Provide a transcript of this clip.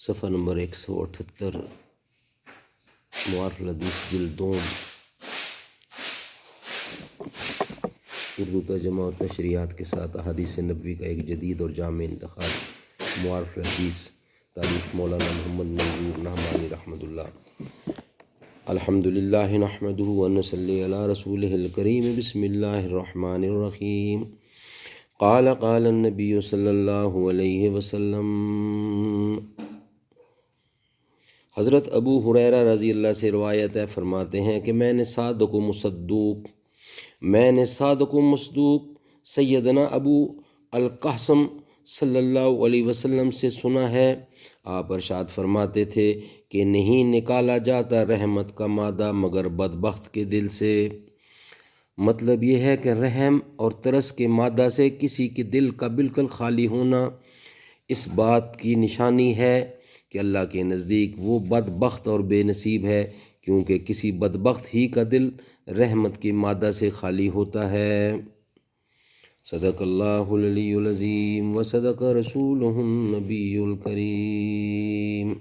صفحہ نمبر 178، معارف الحدیث جلد دوم، اردو ترجمہ اور تشریحات کے ساتھ احادیث نبوی کا ایک جدید اور جامع انتخاب۔ معارف الحدیث، تالیف مولانا محمد منظور نعمانی رحمۃ اللہ۔ الحمدللہ نحمدہ ونصلی علی رسولہ الکریم، بسم اللہ الرحمن الرحیم۔ قال النبی صلی اللہ علیہ وسلم، حضرت ابو ہریرہ رضی اللہ سے روایت ہے، فرماتے ہیں کہ میں نے صادق و مصدوق سیدنا ابو القاسم صلی اللہ علیہ وسلم سے سنا ہے، آپ ارشاد فرماتے تھے کہ نہیں نکالا جاتا رحمت کا مادہ مگر بدبخت کے دل سے۔ مطلب یہ ہے کہ رحم اور ترس کے مادہ سے کسی کے دل کا بالکل خالی ہونا اس بات کی نشانی ہے کہ اللہ کے نزدیک وہ بدبخت اور بے نصیب ہے، کیونکہ کسی بدبخت ہی کا دل رحمت کے مادہ سے خالی ہوتا ہے۔ صدق اللہ العلی العظیم و صدق رسولہ النبی الکریم۔